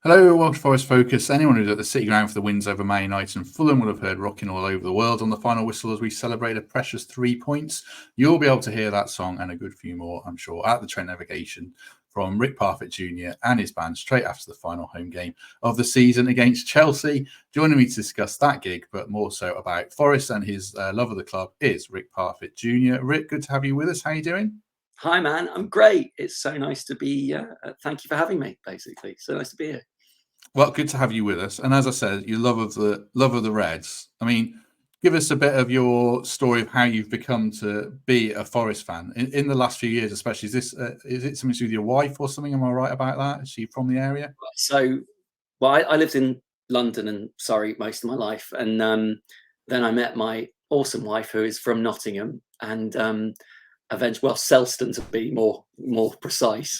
Hello, Welsh Forest Focus. Anyone who's at the City Ground for the wins over Man United and Fulham will have heard rocking all over the world on the final whistle as we celebrate a precious 3 points. You'll be able to hear that song and a good few more, I'm sure, at the Trent Navigation from Rick Parfitt Jr. and his band straight after the final home game of the season against Chelsea. Joining me to discuss that gig, but more so about Forest and his love of the club, is Rick Parfitt Jr. Rick, good to have you with us. How are you doing? Hi, man. I'm great. It's so nice to be. Thank you for having me. Basically, so nice to be here. Well, good to have you with us. And as I said, your love of the Reds. I mean, give us a bit of your story of how you've become to be a Forest fan in the last few years, especially. Is it something to do with your wife or something? Am I right about that? Is she from the area? So, I lived in London and Surrey most of my life, and then I met my awesome wife, who is from Nottingham, and eventually, Selston to be more precise.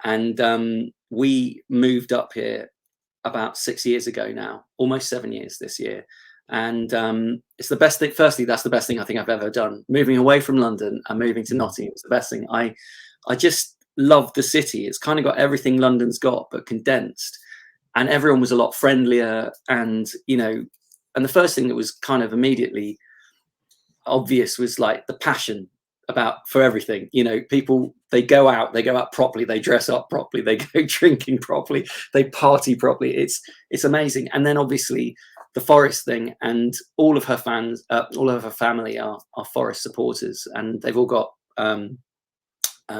And we moved up here about 6 years ago now, almost 7 years this year. And it's the best thing. Firstly, that's the best thing I think I've ever done. Moving away from London and moving to Nottingham was the best thing. I just love the city. It's kind of got everything London's got, but condensed. And everyone was a lot friendlier. And, and the first thing that was kind of immediately obvious was like the passion for everything. People, they go out properly, they dress up properly, they go drinking properly, they party properly. It's amazing. And then obviously the Forest thing, and all of her fans, all of her family are Forest supporters, and they've all got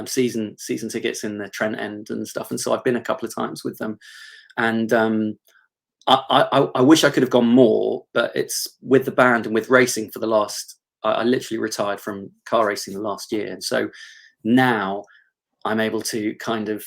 season tickets in the Trent End and stuff. And so I've been a couple of times with them, and I wish I could have gone more, but it's with the band and with racing for the last. I literally retired from car racing last year. And so now I'm able to kind of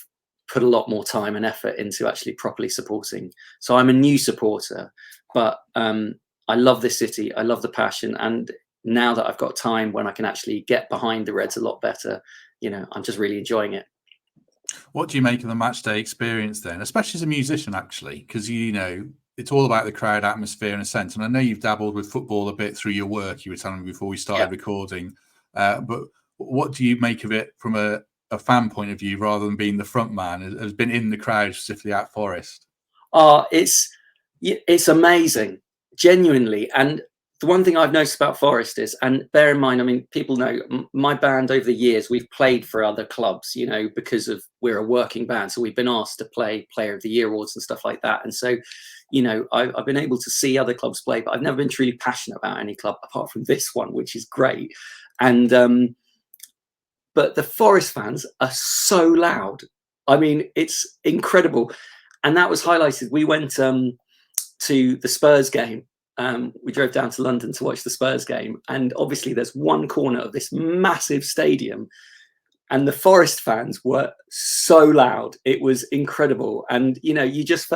put a lot more time and effort into actually properly supporting. So I'm a new supporter, but I love this city. I love the passion. And now that I've got time when I can actually get behind the Reds a lot better, I'm just really enjoying it. What do you make of the match day experience then, especially as a musician, actually? Because, it's all about the crowd atmosphere in a sense. And I know you've dabbled with football a bit through your work, you were telling me before we started recording. But what do you make of it from a fan point of view, rather than being the front man, has been in the crowd specifically at Forest? It's amazing, genuinely. And the one thing I've noticed about Forest is, and bear in mind, I mean, people know my band over the years, we've played for other clubs, because we're a working band. So we've been asked to play Player of the Year awards and stuff like that. And so, I've been able to see other clubs play, but I've never been truly passionate about any club apart from this one, which is great. And, but the Forest fans are so loud. I mean, it's incredible. And that was highlighted. We went to the Spurs game. We drove down to London to watch the Spurs game. And obviously there's one corner of this massive stadium, and the Forest fans were so loud. It was incredible. And, you just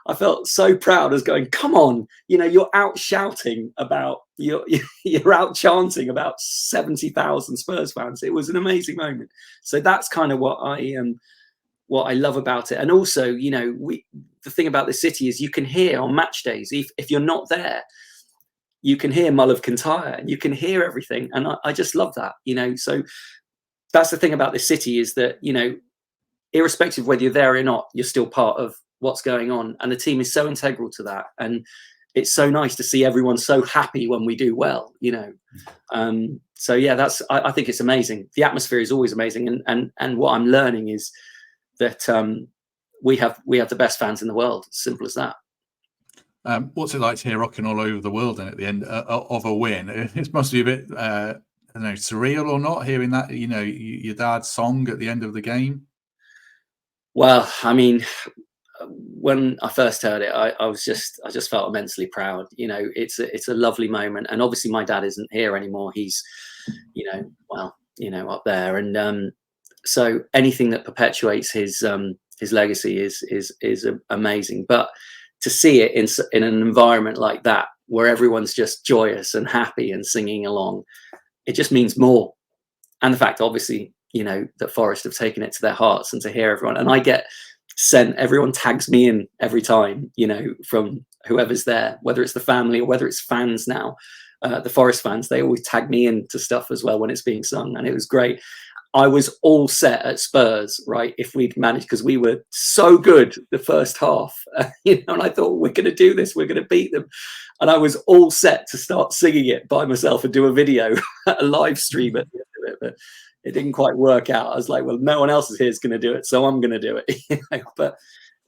I felt so proud as going, come on, you're out shouting about, you're out chanting about 70,000 Spurs fans. It was an amazing moment. So that's kind of what I love about it. And also, the thing about the city is you can hear on match days, if you're not there, you can hear Mull of Kintyre and you can hear everything. And I just love that, so that's the thing about the city, is that, irrespective of whether you're there or not, you're still part of what's going on. And the team is so integral to that. And it's so nice to see everyone so happy when we do well, so yeah, I think it's amazing. The atmosphere is always amazing. And what I'm learning is that we have the best fans in the world. Simple as that. What's it like to hear rocking all over the world then at the end of a win? It must be a bit, I don't know, surreal or not, hearing that, your dad's song at the end of the game. Well, I mean, when I first heard it, I just felt immensely proud. It's a lovely moment. And obviously my dad isn't here anymore. He's, up there. And so anything that perpetuates his legacy is amazing. But to see it in an environment like that, where everyone's just joyous and happy and singing along, it just means more. And the fact, obviously, that Forest have taken it to their hearts, and to hear everyone. And I get sent, everyone tags me in every time, from whoever's there, whether it's the family or whether it's fans now. The Forest fans, they always tag me into stuff as well when it's being sung, and it was great. I was all set at Spurs, right? If we'd managed, because we were so good the first half, and I thought, we're going to do this, we're going to beat them. And I was all set to start singing it by myself and do a video, a live stream at the end of it. But it didn't quite work out. I was like, well, no one else is here is going to do it, so I'm going to do it. But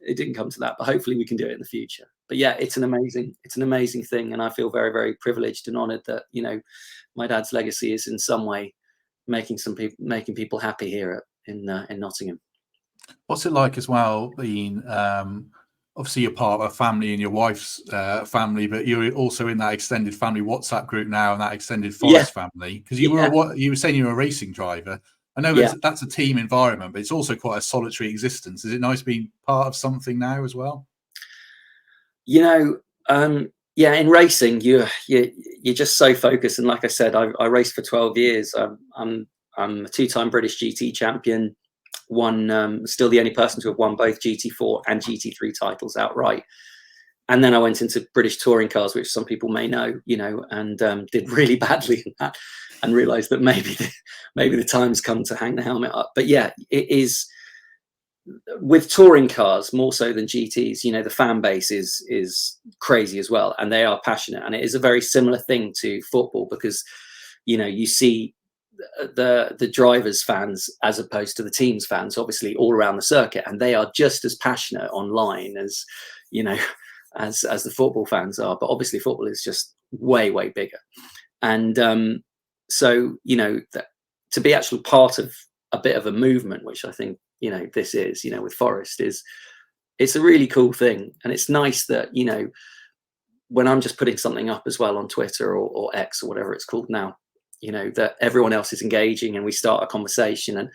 it didn't come to that. But hopefully we can do it in the future. But yeah, it's an amazing thing, and I feel very, very privileged and honoured that my dad's legacy is in some way making people happy here in Nottingham. What's it like as well being obviously you're part of a family and your wife's family, but you're also in that extended family WhatsApp group now and that extended Forest family, because you were saying you were a racing driver. I know that's a team environment, but it's also quite a solitary existence. Is it nice being part of something now as well? Yeah, in racing, you're just so focused. And like I said, I raced for 12 years. I'm a two-time British GT champion. Still the only person to have won both GT4 and GT3 titles outright. And then I went into British touring cars, which some people may know, and did really badly in that, and realised that maybe the time's come to hang the helmet up. But yeah, it is. With touring cars more so than GTs, the fan base is crazy as well, and they are passionate. And it is a very similar thing to football, because you see the drivers' fans as opposed to the team's fans, obviously all around the circuit, and they are just as passionate online as as the football fans are. But obviously football is just way bigger, and so to be actually part of a bit of a movement, which I think this is, with Forest, it's a really cool thing. And it's nice that, when I'm just putting something up as well on Twitter or X or whatever it's called now, that everyone else is engaging and we start a conversation,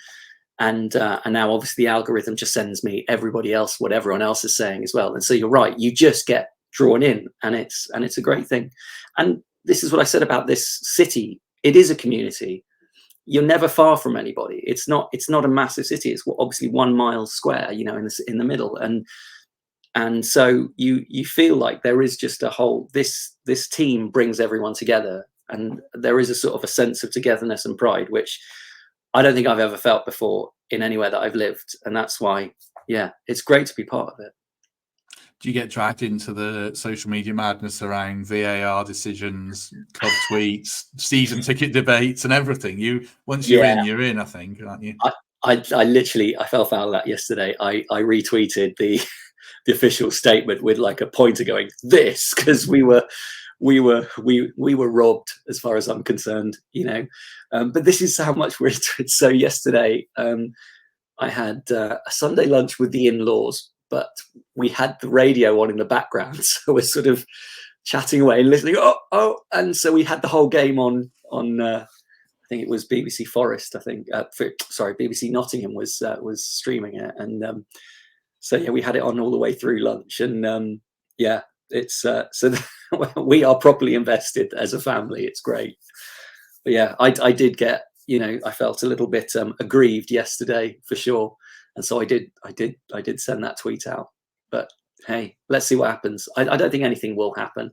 and now obviously the algorithm just sends me everybody else, what everyone else is saying as well. And so you're right, you just get drawn in, and it's a great thing. And this is what I said about this city. It is a community. You're never far from anybody. It's not a massive city. It's obviously 1 mile square, in the middle, and so you feel like there is just a whole. This team brings everyone together, and there is a sort of a sense of togetherness and pride, which I don't think I've ever felt before in anywhere that I've lived, and that's why, yeah, it's great to be part of it. Do you get dragged into the social media madness around VAR decisions, club tweets, season ticket debates, and everything? Once you're in, I think, aren't you? I literally fell foul of that yesterday. I retweeted the official statement with like a pointer going this, because we were robbed as far as I'm concerned, but this is how much we're into it. So yesterday I had a Sunday lunch with the in-laws, but we had the radio on in the background, so we're sort of chatting away and listening. And so we had the whole game on. I think it was BBC Forest. I think BBC Nottingham was streaming it, and so yeah, we had it on all the way through lunch, and yeah, it's so we are properly invested as a family. It's great. But yeah, I did get, I felt a little bit aggrieved yesterday for sure. And so I did send that tweet out. But hey, let's see what happens. I don't think anything will happen.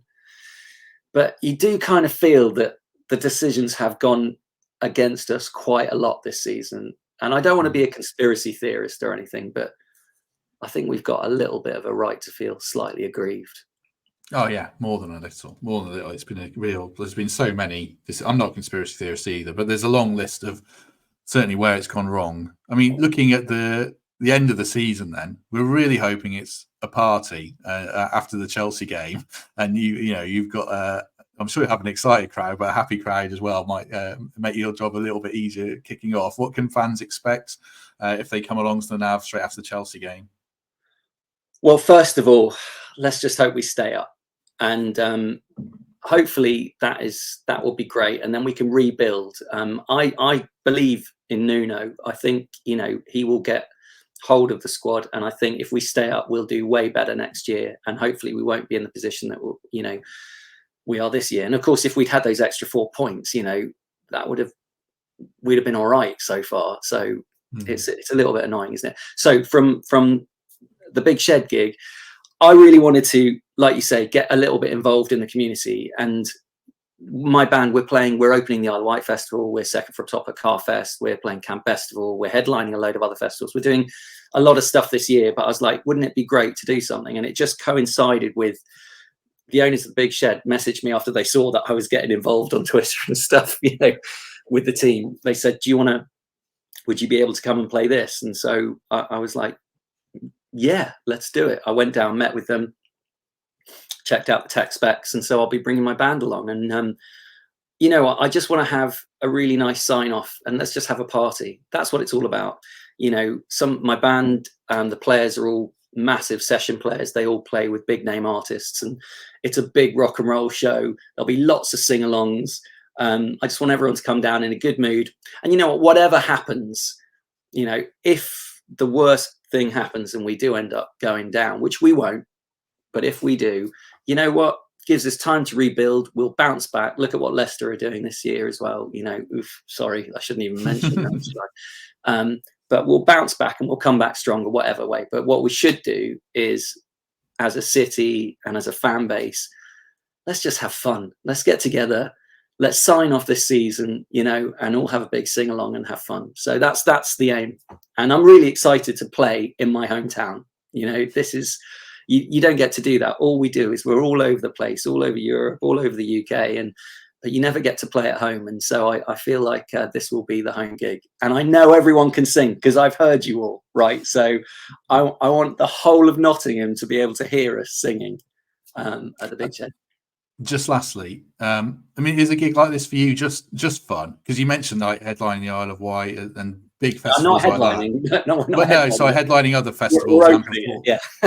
But you do kind of feel that the decisions have gone against us quite a lot this season. And I don't want to be a conspiracy theorist or anything, but I think we've got a little bit of a right to feel slightly aggrieved. Oh yeah, more than a little. It's been there's been so many. I'm not a conspiracy theorist either, but there's a long list of certainly where it's gone wrong. I mean, looking at the end of the season, then we're really hoping it's a party after the Chelsea game, and you've got I'm sure you have an excited crowd, but a happy crowd as well might make your job a little bit easier kicking off. What can fans expect if they come along to the Nav straight after the Chelsea game? Well, first of all, let's just hope we stay up, and hopefully that will be great, and then we can rebuild. I believe in Nuno. I think he will get hold of the squad, and I think if we stay up, we'll do way better next year, and hopefully we won't be in the position that we are this year. And of course, if we'd had those extra 4 points, that we'd have been all right so far. So it's a little bit annoying, isn't it? So from the Big Shed gig, I really wanted to, like you say, get a little bit involved in the community. And my band, we're opening the Isle of Wight Festival, we're second from top at Carfest, we're playing Camp Festival, we're headlining a load of other festivals, we're doing a lot of stuff this year. But I was like, wouldn't it be great to do something? And it just coincided with the owners of the Big Shed messaged me after they saw that I was getting involved on Twitter and stuff, you know, with the team. They said, would you be able to come and play this? And so I was like, yeah, let's do it. I went down, met with them, checked out the tech specs, and so I'll be bringing my band along. And you know, I just want to have a really nice sign off, and let's just have a party. That's what it's all about. You know, my band, the players are all massive session players. They all play with big name artists, and it's a big rock and roll show. There'll be lots of sing-alongs. I just want everyone to come down in a good mood. And you know what, whatever happens, you know, if the worst thing happens and we do end up going down, which we won't, but if we do, you know what, gives us time to rebuild. We'll bounce back. Look at what Leicester are doing this year as well. You know, sorry, I shouldn't even mention that. But we'll bounce back and we'll come back stronger, whatever way. But what we should do is, as a city and as a fan base, let's just have fun. Let's get together. Let's sign off this season, you know, and all have a big sing along and have fun. So that's the aim. And I'm really excited to play in my hometown. You know, this is, you don't get to do that. All we do is we're all over the place, all over Europe, all over the UK, but you never get to play at home. And so I feel like this will be the home gig. And I know everyone can sing because I've heard you all, right? So I want the whole of Nottingham to be able to hear us singing at the Big Shed. Just lastly, I mean, is a gig like this for you just fun? Because you mentioned like headlining the Isle of Wight and big festivals. I'm not headlining. Like that. No, headlining other festivals.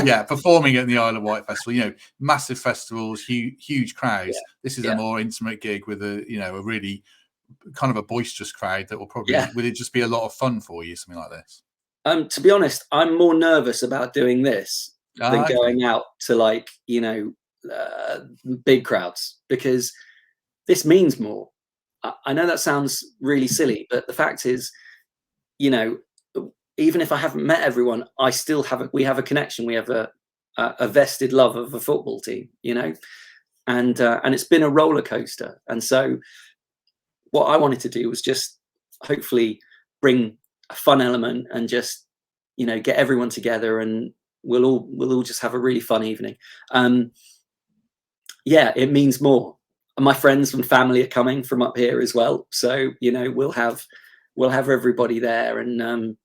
Yeah, performing at the Isle of Wight Festival. You know, massive festivals, huge crowds. Yeah. This is a more intimate gig with a really kind of a boisterous crowd that will probably would it just be a lot of fun for you, something like this? To be honest, I'm more nervous about doing this than going out to, like, you know, big crowds, because this means more. I know that sounds really silly, but the fact is, you know, even if I haven't met everyone, I still we have a connection. We have a vested love of a football team, you know, and it's been a roller coaster. And so what I wanted to do was just hopefully bring a fun element and just, you know, get everyone together, and we'll all just have a really fun evening. Yeah, it means more. My friends and family are coming from up here as well, so you know, we'll have everybody there, and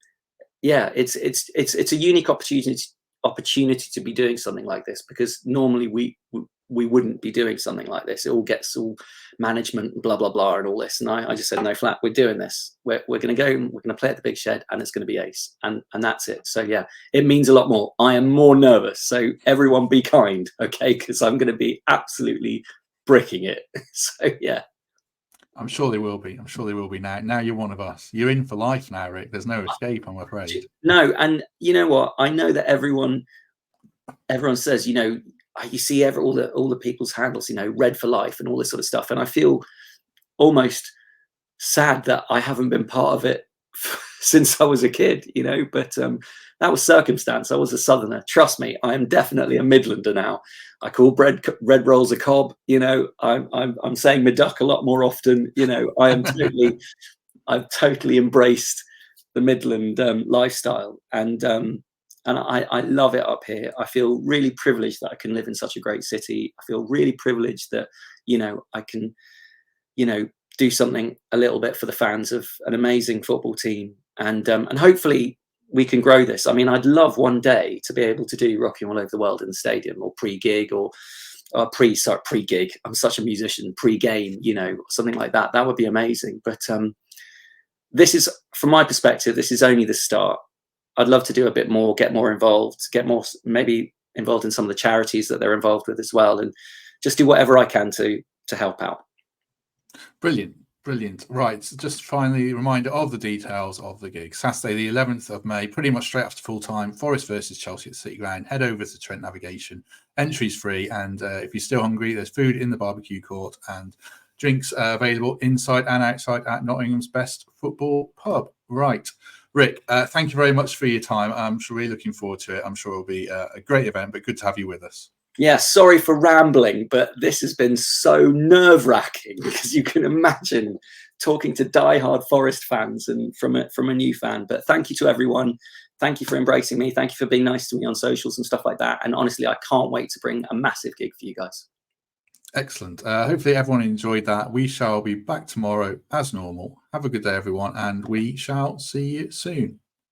yeah, it's a unique opportunity to be doing something like this, because normally we wouldn't be doing something like this. It all gets all management and blah blah blah and all this, and I just said, no, flat, we're doing this. We're going to go, we're going to play at the Big Shed, and it's going to be ace, and that's it. So yeah, it means a lot more. I am more nervous, so everyone be kind, okay, because I'm going to be absolutely bricking it. So yeah, I'm sure they will be. I'm sure they will be. Now you're one of us. You're in for life now, Rick. There's no escape, I'm afraid. No, and you know what? I know that everyone says, you know, you see all the people's handles, you know, Red for Life and all this sort of stuff, and I feel almost sad that I haven't been part of it since I was a kid, you know. But that was circumstance. I was a Southerner. Trust me, I am definitely a Midlander now. I call red rolls a cob. You know, I'm saying McDuck a lot more often. You know, I've totally embraced the Midland lifestyle, and I love it up here. I feel really privileged that I can live in such a great city. I feel really privileged that, you know, I can, you know, do something a little bit for the fans of an amazing football team, and hopefully we can grow this. I mean, I'd love one day to be able to do Rocking All Over the World in the stadium, or pre-gig, or pre-gig. I'm such a musician. Pre-game, you know, something like that. That would be amazing. But this is, from my perspective, this is only the start. I'd love to do a bit more, get more involved, get more maybe involved in some of the charities that they're involved with as well, and just do whatever I can to help out. Brilliant. Right, so just finally, a reminder of the details of the gig. Saturday the 11th of May, pretty much straight after full time, Forest versus Chelsea at the City Ground. Head over to Trent Navigation. Entry's free, and if you're still hungry, there's food in the barbecue court and drinks available inside and outside at Nottingham's best football pub. Right. Rick, thank you very much for your time. I'm really looking forward to it. I'm sure it'll be a great event, but good to have you with us. Yeah, sorry for rambling, but this has been so nerve-wracking because you can imagine talking to die-hard Forest fans and from a new fan. But thank you to everyone. Thank you for embracing me. Thank you for being nice to me on socials and stuff like that. And honestly, I can't wait to bring a massive gig for you guys. Excellent. Hopefully everyone enjoyed that. We shall be back tomorrow as normal. Have a good day, everyone, and we shall see you soon.